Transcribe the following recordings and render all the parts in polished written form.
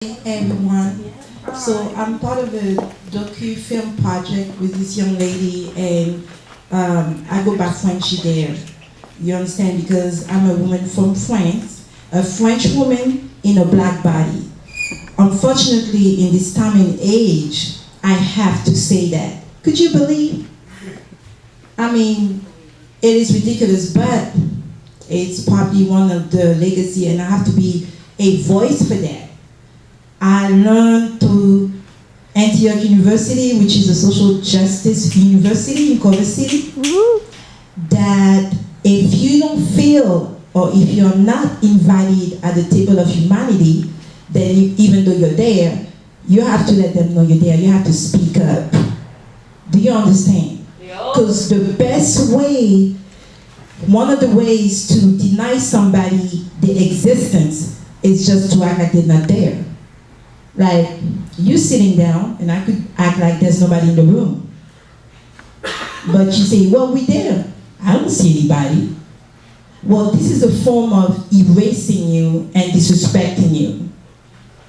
Everyone. So I'm part of a docu-film project with this young lady, and I go back Frenchy there. You understand? Because I'm a woman from France, a French woman in a black body. Unfortunately, in this time and age, I have to say that. Could you believe? I mean, it is ridiculous, but it's probably one of the legacy, and I have to be a voice for that. I learned through Antioch University, which is a social justice university in Culver City, that if you don't feel or if you're not invited at the table of humanity, then even though you're there, you have to let them know you're there. You have to speak up. Do you understand? Because the best way, one of the ways to deny somebody the existence is just to act like they're not there. Like, you sitting down, and I could act like there's nobody in the room. But you say, well, we're there. I don't see anybody. Well, this is a form of erasing you and disrespecting you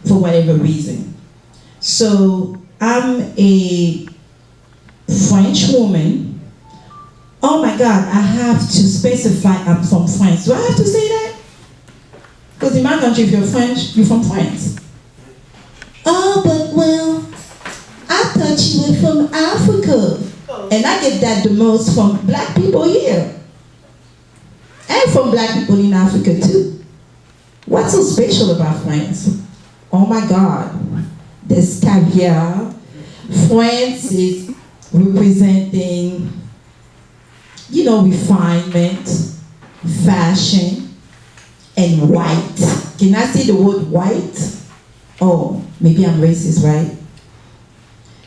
for whatever reason. So, I'm a French woman. Oh my God, I have to specify I'm from France. Do I have to say that? Because in my country, if you're French, you're from France. Oh, but well, I thought you were from Africa. And I get that the most from black people here. And from black people in Africa too. What's so special about France? Oh my God, there's caviar. France is representing, you know, refinement, fashion, and white. Can I say the word white? Oh, maybe I'm racist, right?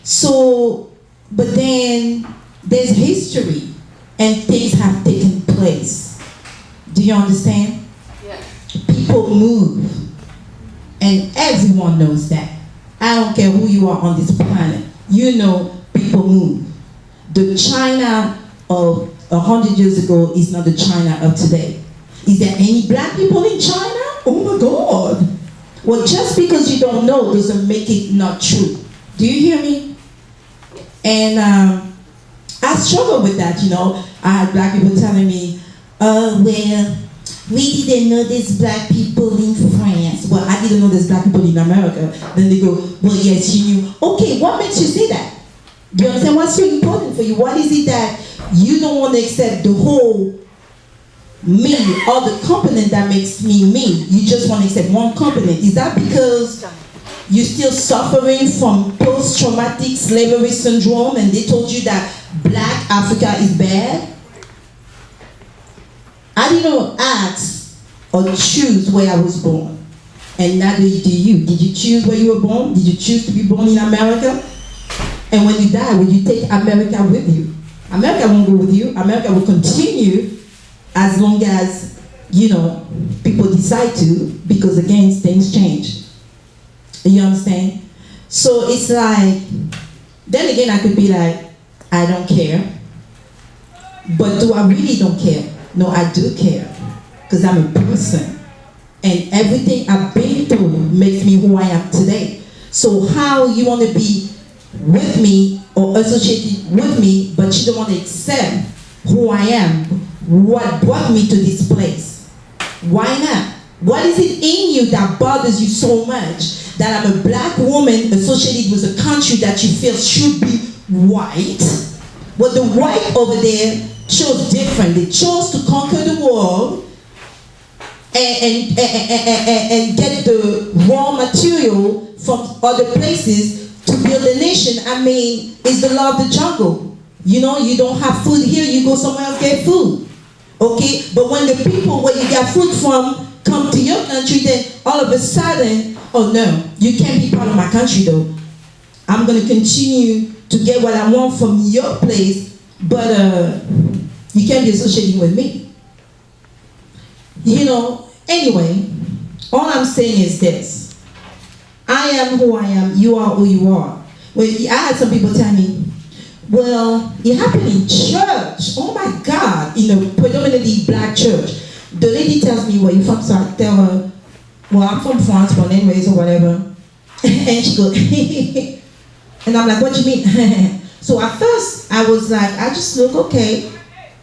So, but then there's history and things have taken place. Do you understand? Yeah. People move, and everyone knows that. I don't care who you are on this planet. You know people move. The China of 100 years ago is not the China of today. Is there any black people in China? Oh my God. Well, just because you don't know doesn't make it not true. Do you hear me? And I struggle with that, you know. I had black people telling me, oh, well, we didn't know there's black people in France. Well, I didn't know there's black people in America. Then they go, well, yes, you knew. Okay, what makes you say that? Do you understand? What's so important for you? What is it that you don't want to accept the whole me or the component that makes me me? You just want to accept one component. Is that because you're still suffering from post-traumatic slavery syndrome and they told you that black Africa is bad? I didn't ask or choose where I was born. And neither do you. Did you choose where you were born? Did you choose to be born in America? And when you die, will you take America with you? America won't go with you. America will continue as long as, you know, people decide to, because again, things change. You understand? So it's like, then again, I could be like, I don't care. But do I really don't care? No, I do care. Because I'm a person. And everything I've been through makes me who I am today. So how you want to be with me or associated with me, but you don't want to accept who I am? What brought me to this place? Why not? What is it in you that bothers you so much that I'm a black woman associated with a country that you feel should be white? Well, the white over there chose different. They chose to conquer the world and get the raw material from other places to build a nation. I mean, it's the law of the jungle. You know, you don't have food here, you go somewhere else get food. Okay, but when the people where you got food from come to your country, then all of a sudden, oh no, you can't be part of my country though. I'm going to continue to get what I want from your place, but you can't be associating with me. You know, anyway, all I'm saying is this. I am who I am, you are who you are. Well, I had some people tell me, well, it happened in church. Oh my God, in a predominantly black church. The lady tells me, where you from? So I tell her, well, I'm from France, born and raised or whatever. And she goes, and I'm like, what do you mean? So at first, I was like, I just look okay.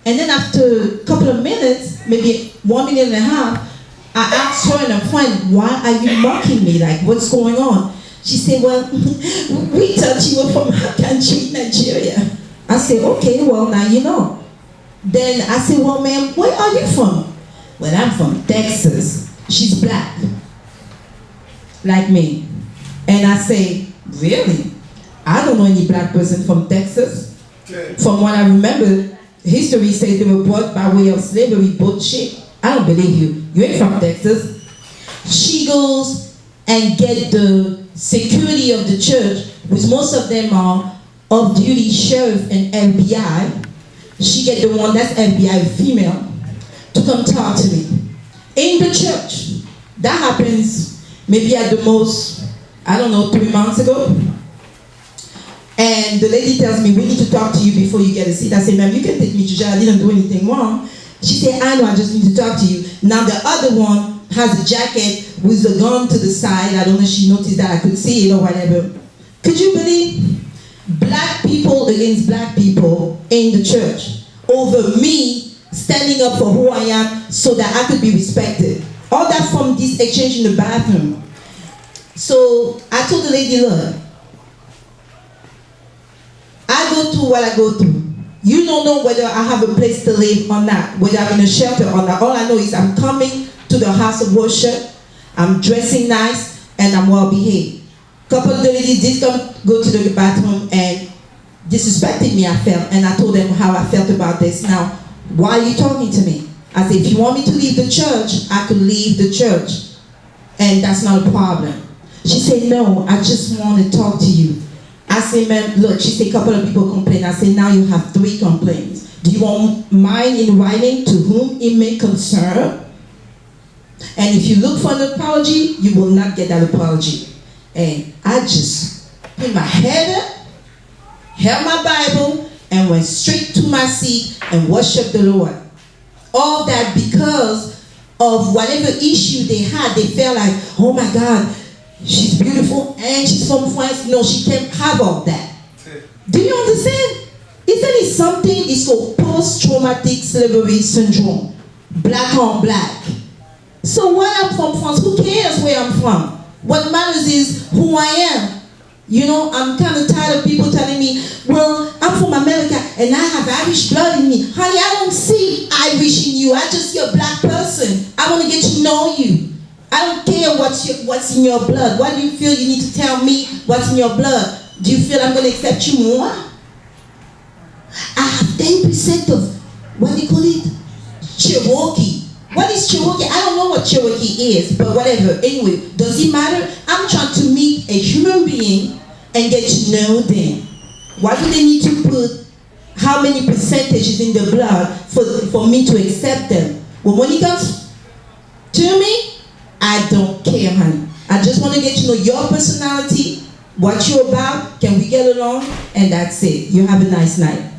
And then after a couple of minutes, maybe 1.5 minutes, I asked her and a friend, why are you mocking me? Like, what's going on? She said, well, we thought you were from our country, Nigeria. I said, okay, well, now you know. Then I said, well, ma'am, where are you from? Well, I'm from Texas. She's black, like me. And I say, really? I don't know any black person from Texas. Okay. From what I remember, history says they were brought by way of slavery, bullshit. I don't believe you. You ain't from Texas. She goes and get the security of the church, which most of them are off-duty sheriff and FBI. She get the one that's FBI female to come talk to me in the church. That happens maybe at the most, I don't know, 3 months ago. And the lady tells me, we need to talk to you before you get a seat. I say, ma'am, you can take me to jail. I didn't do anything wrong. She said, I know, I just need to talk to you. Now the other one has a jacket with a gun to the side. I don't know if she noticed that I could see it or whatever. Could you believe? Black people against black people in the church over me standing up for who I am so that I could be respected. All that from this exchange in the bathroom. So I told the lady, look, I go through what I go through. You don't know whether I have a place to live or not, whether I'm in a shelter or not. All I know is I'm coming to the house of worship, I'm dressing nice, and I'm well behaved. A couple of the ladies did go to the bathroom and disrespected me, I felt, and I told them how I felt about this. Now, why are you talking to me? I said, if you want me to leave the church, I could leave the church, and that's not a problem. She said, no, I just want to talk to you. I said, ma'am, look, she said a couple of people complain. I said, now you have 3 complaints. Do you want mine in writing to whom it may concern? And if you look for an apology, you will not get that apology. And I just put my head up, held my Bible, and went straight to my seat and worshiped the Lord. All that because of whatever issue they had, they felt like, oh my God, she's beautiful and she's from France. No, she can't have all that. Do you understand? Isn't it something? It's called post-traumatic slavery syndrome. Black on black. So when I'm from France, who cares where I'm from? What matters is who I am. You know, I'm kind of tired of people telling me, well, I'm from America and I have Irish blood in me. Honey, I don't see Irish in you. I just see a black person. I want to get to know you. I don't care what's in your blood. Why do you feel you need to tell me what's in your blood? Do you feel I'm going to accept you more? I have 10% of, what do you call it? Cherokee. What is Cherokee? I don't know what Cherokee is, but whatever. Anyway, does it matter? I'm trying to meet a human being and get to know them. Why do they need to put how many percentages in the blood for me to accept them? Well, when it comes to me, I don't care, honey. I just want to get to know your personality, what you're about, can we get along, and that's it. You have a nice night.